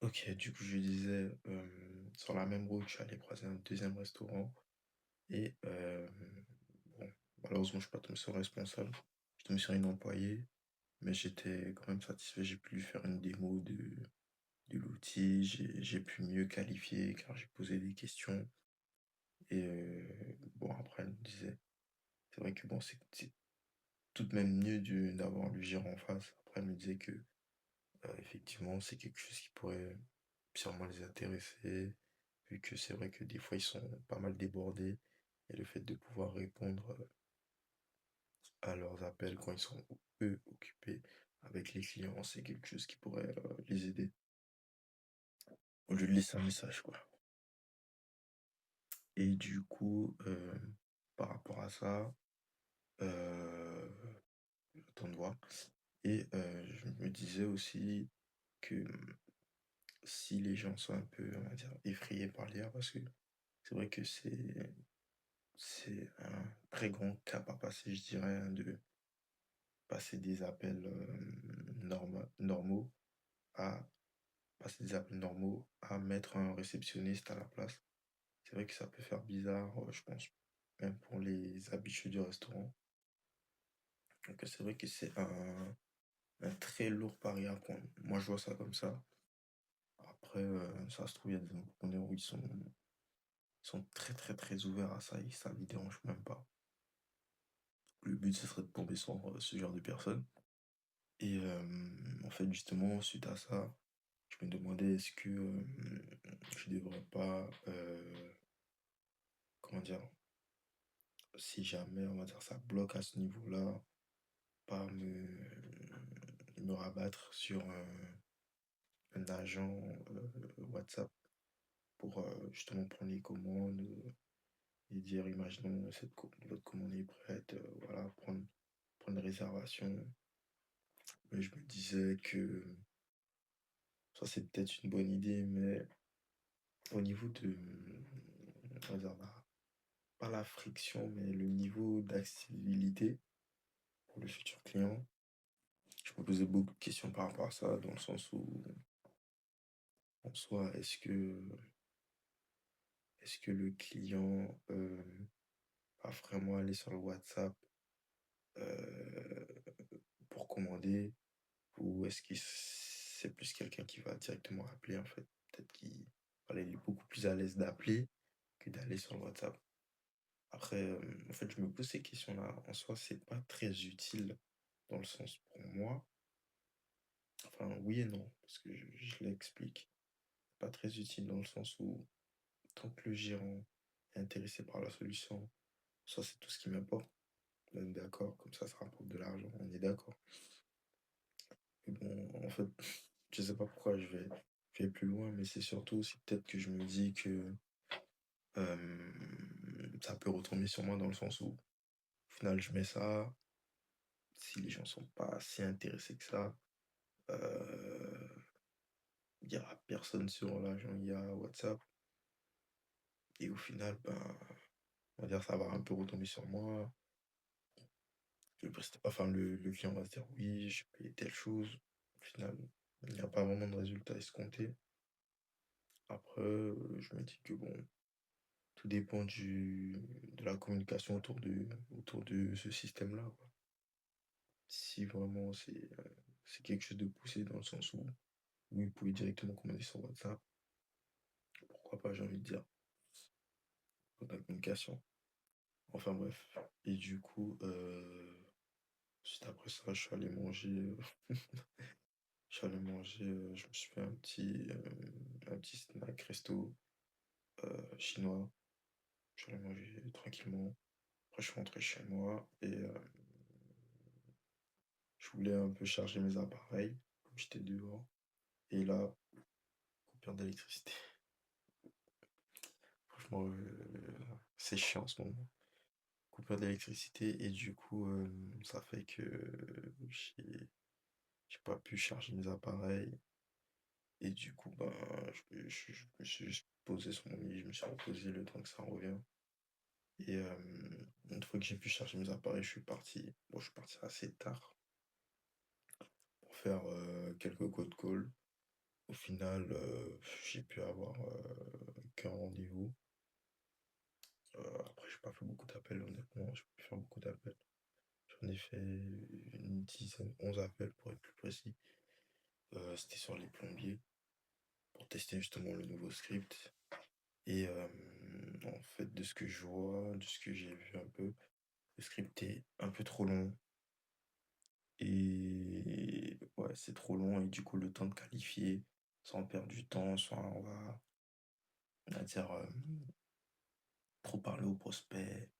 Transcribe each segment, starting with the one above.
OK, du coup, je disais, sur la même route, je suis allé croiser un deuxième restaurant et bon, malheureusement, je suis pas tombé sur le responsable. Je suis tombé sur une employée, mais j'étais quand même satisfait. J'ai pu lui faire une démo de l'outil, j'ai pu mieux qualifier car j'ai posé des questions et bon, après, elle me disait c'est vrai que bon, c'est tout de même mieux d'avoir le gérant en face. Après, elle me disait que, effectivement, c'est quelque chose qui pourrait sûrement les intéresser, vu que c'est vrai que des fois, ils sont pas mal débordés et le fait de pouvoir répondre, à leurs appels quand ils sont, eux, occupés avec les clients, c'est quelque chose qui pourrait, les aider. Au lieu de laisser un message, quoi. Et du coup, par rapport à ça, heu, j'attends de voir et je me disais aussi que, si les gens sont un peu, on va dire, effrayés par l'IA parce que c'est vrai que c'est un très grand cap à passer, je dirais, hein, de passer des appels, normaux à passer des appels normaux à mettre un réceptionniste à la place. C'est vrai que ça peut faire bizarre, je pense, même pour les habitués du restaurant. Donc c'est vrai que c'est un très lourd pari à prendre. Moi, je vois ça comme ça. Après, ça se trouve, il y a des entrepreneurs où ils sont très, très, très ouverts à ça et ça ne les dérange même pas. Le but, ce serait de tomber sur, ce genre de personnes et en fait, justement, suite à ça, je me demandais est-ce que, je devrais pas, comment dire? Si jamais, on va dire, ça bloque à ce niveau-là, pas me rabattre sur un agent, WhatsApp pour, justement prendre les commandes, et dire imaginons votre commande est prête, voilà, prendre une réservation. Mais je me disais que ça, c'est peut-être une bonne idée, mais au niveau de, on va dire, pas la friction, mais le niveau d'accessibilité pour le futur client, je me posais beaucoup de questions par rapport à ça, dans le sens où, en soi, est-ce que le client va vraiment aller sur le WhatsApp euh, pour commander, ou est-ce que c'est plus quelqu'un qui va directement appeler en fait? Peut-être qu'il voilà, il est beaucoup plus à l'aise d'appeler que d'aller sur le WhatsApp. Après, en fait, je me pose ces questions-là. En soi, c'est pas très utile dans le sens pour moi. Enfin, oui et non, parce que je l'explique. Pas très utile dans le sens où tant que le gérant est intéressé par la solution, ça c'est tout ce qui m'importe. On est d'accord, comme ça rapporte de l'argent, on est d'accord. Mais bon, en fait, je sais pas pourquoi je vais plus loin, mais c'est surtout aussi peut-être que je me dis que ça peut retomber sur moi dans le sens où, au final, je mets ça, si les gens sont pas si intéressés que ça, il y aura personne sur l'agent IA WhatsApp, et au final, ben, on va dire ça va un peu retomber sur moi. Enfin, le client va se dire oui, j'ai payé telle chose. Au final, il n'y a pas vraiment de résultat escompté. Après, je me dis que bon, tout dépend de la communication autour de ce système-là, quoi. Si vraiment c'est quelque chose de poussé dans le sens où vous pouvez directement commander sur WhatsApp, pourquoi pas, j'ai envie de dire, pour la communication. Enfin bref. Et du coup, juste après ça, je suis allé manger. Je suis allé manger, je me suis fait un petit snack resto chinois. Je suis allé manger tranquillement. Après, je suis rentré chez moi et je voulais un peu charger mes appareils, comme j'étais dehors. Et là, coupure d'électricité. Franchement, c'est chiant en ce moment. Coupure d'électricité et du coup, ça fait que j'ai pas pu charger mes appareils. Et du coup, ben, je me suis juste posé sur mon lit, je me suis reposé le temps que ça revient. Et une fois que j'ai pu charger mes appareils, je suis parti. Bon, je suis parti assez tard pour faire quelques cold calls. Au final, j'ai pu avoir qu'un rendez-vous. Après, j'ai pas fait beaucoup d'appels, honnêtement. J'ai pas pu faire beaucoup d'appels. J'en ai fait une dizaine, 11 appels pour être plus précis. C'était sur les plombiers pour tester justement le nouveau script. Et en fait, de ce que je vois, de ce que j'ai vu un peu, le script est un peu trop long. Et ouais, c'est trop long. Et du coup, le temps de qualifier, soit on perd du temps, soit on va dire, trop parler au prospect.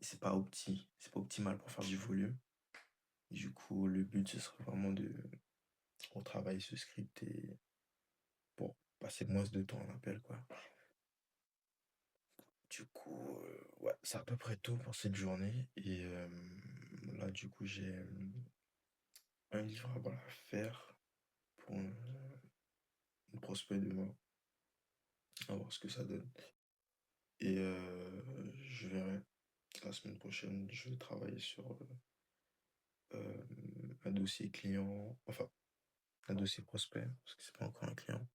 C'est pas optimal pour faire du volume. Du coup, le but, ce serait vraiment de retravailler ce script et pour passer moins de temps en appel, quoi. Du coup, ouais, c'est à peu près tout pour cette journée. Et là, du coup, j'ai un livrable à faire pour une prospect demain. On va voir ce que ça donne. Et je verrai. La semaine prochaine, je vais travailler sur un dossier client, enfin, un dossier prospect, parce que c'est pas encore un client.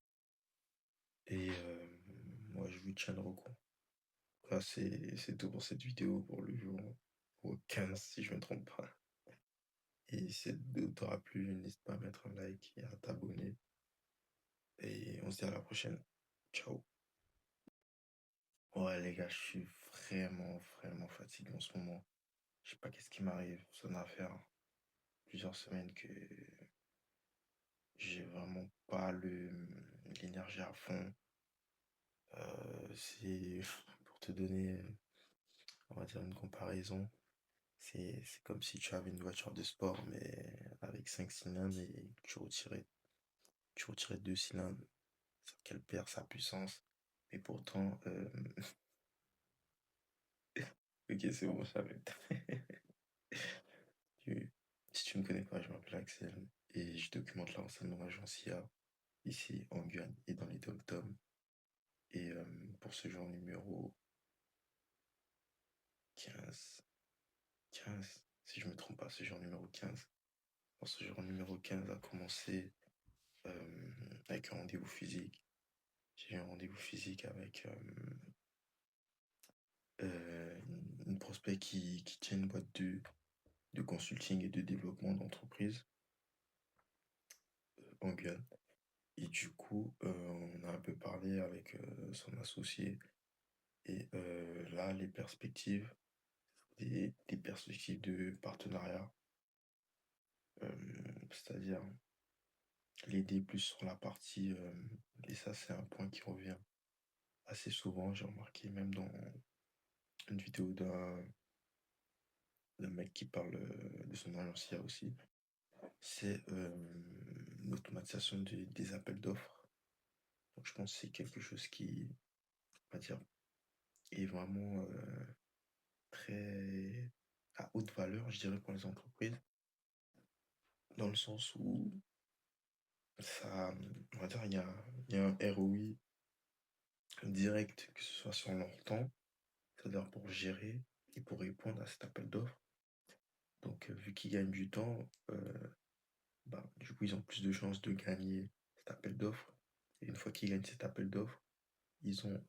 Et moi, je vous tiendrai au courant. Là, c'est tout pour cette vidéo pour le jour au 15, si je me trompe pas. Et si cette vidéo t'aura plu, n'hésite pas à mettre un like et à t'abonner. Et on se dit à la prochaine. Ciao. Ouais, les gars, je suis vraiment fatigué en ce moment. Je sais pas qu'est-ce qui m'arrive. Ça doit faire plusieurs semaines que j'ai vraiment pas l'énergie à fond. C'est pour te donner, on va dire, une comparaison. C'est comme si tu avais une voiture de sport, mais avec 5 cylindres et que tu retirais 2 cylindres. Sauf qu'elle perd sa puissance. Mais pourtant, ok, c'est bon, j'arrête. Tu- Si tu me connais pas, je m'appelle Axel et je documente l'enseignement dans l'agence IA ici en Guyane et dans les dom Et pour ce jour numéro 15, 15, si je me trompe pas, ce jour numéro 15. Pour ce jour numéro 15 a commencé avec un rendez-vous physique. J'ai eu un rendez-vous physique avec une prospect qui tient une boîte de consulting et de développement d'entreprise en Guyane. Et du coup, on a un peu parlé avec son associé. Et là, les perspectives, des perspectives de partenariat, c'est-à-dire l'aider plus sur la partie, et ça, c'est un point qui revient assez souvent. J'ai remarqué même dans une vidéo d'un mec qui parle de son agence IA aussi. C'est l'automatisation des appels d'offres. Donc, je pense que c'est quelque chose qui, on va dire, est vraiment très à haute valeur, je dirais, pour les entreprises, dans le sens où ça, on va dire, il y a un ROI direct, que ce soit sur leur temps, c'est-à-dire pour gérer et pour répondre à cet appel d'offres. Donc, vu qu'ils gagnent du temps, bah, du coup, ils ont plus de chances de gagner cet appel d'offres. Et une fois qu'ils gagnent cet appel d'offres, ils ont,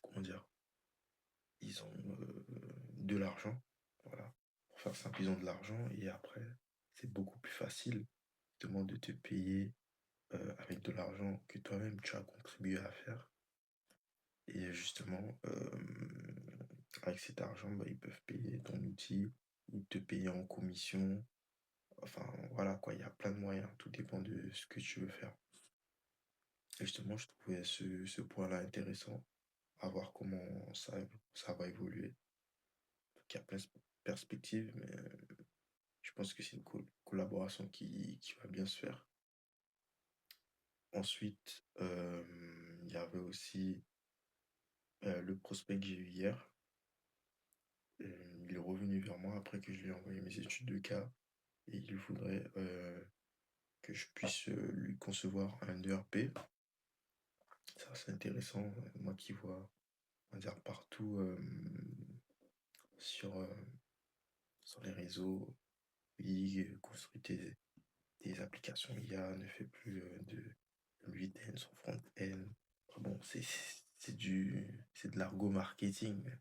comment dire, ils ont de l'argent. Voilà. Pour faire simple, ils ont de l'argent et après, c'est beaucoup plus facile justement de te payer avec de l'argent que toi-même tu as contribué à faire. Et justement, avec cet argent, bah, ils peuvent payer ton outil ou te payer en commission. Enfin, voilà quoi, il y a plein de moyens. Tout dépend de ce que tu veux faire. Et justement, je trouvais ce point-là intéressant, à voir comment ça va évoluer. Donc, il y a plein de perspectives, mais je pense que c'est une collaboration qui va bien se faire. Ensuite, il y avait aussi le prospect que j'ai eu hier. Il est revenu vers moi après que je lui ai envoyé mes études de cas et il voudrait que je puisse lui concevoir un ERP. Ça, c'est intéressant. Moi qui vois, on va dire, partout sur, sur les réseaux, oui, construis des applications IA, ne fais plus de l'UITN sans front-end. Après, bon, c'est de l'argot marketing. Mais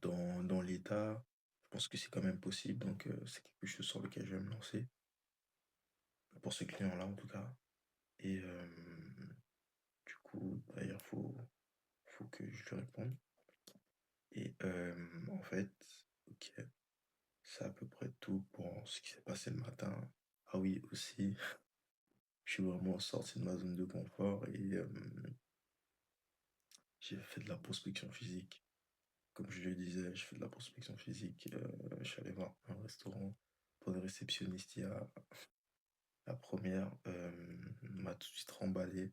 dans l'état, je pense que c'est quand même possible. Donc, c'est quelque chose sur lequel je vais me lancer. Pour ce client-là, en tout cas. Et du coup, d'ailleurs, faut que je lui réponde. Et en fait, ok, c'est à peu près tout pour ce qui s'est passé le matin. Ah oui, aussi, je suis vraiment sorti de ma zone de confort et j'ai fait de la prospection physique. Comme je le disais, je fais de la prospection physique. Je suis allé voir un restaurant pour une réceptionniste il y a la première m'a tout de suite remballé.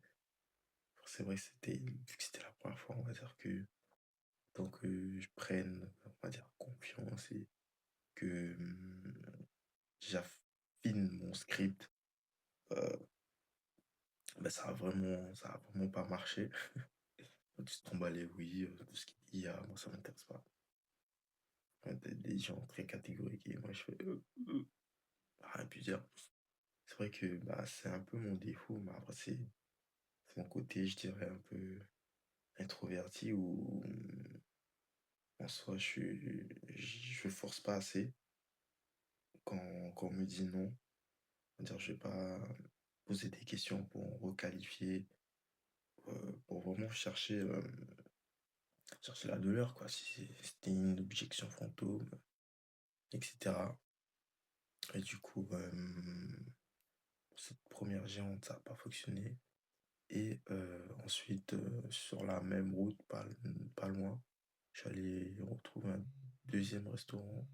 C'est vrai que vu que c'était la première fois, on va dire que tant que je prenne, on va dire, confiance et que j'affine mon script, euh, bah, ça a vraiment pas marché. Donc, ils se emballé, oui, tout ce qui est IA, moi ça m'intéresse pas. Des gens très catégoriques et moi je fais rien pu dire. C'est vrai que bah, c'est un peu mon défaut, mais après c'est mon côté, je dirais, un peu introverti où en soi je force pas assez quand on me dit non. C'est-à-dire, je vais pas poser des questions pour requalifier, pour vraiment chercher la douleur, quoi. Si c'était une objection fantôme, etc. Et du coup, cette première géante, ça n'a pas fonctionné. Et ensuite, sur la même route, pas loin, je suis allé retrouver un deuxième restaurant.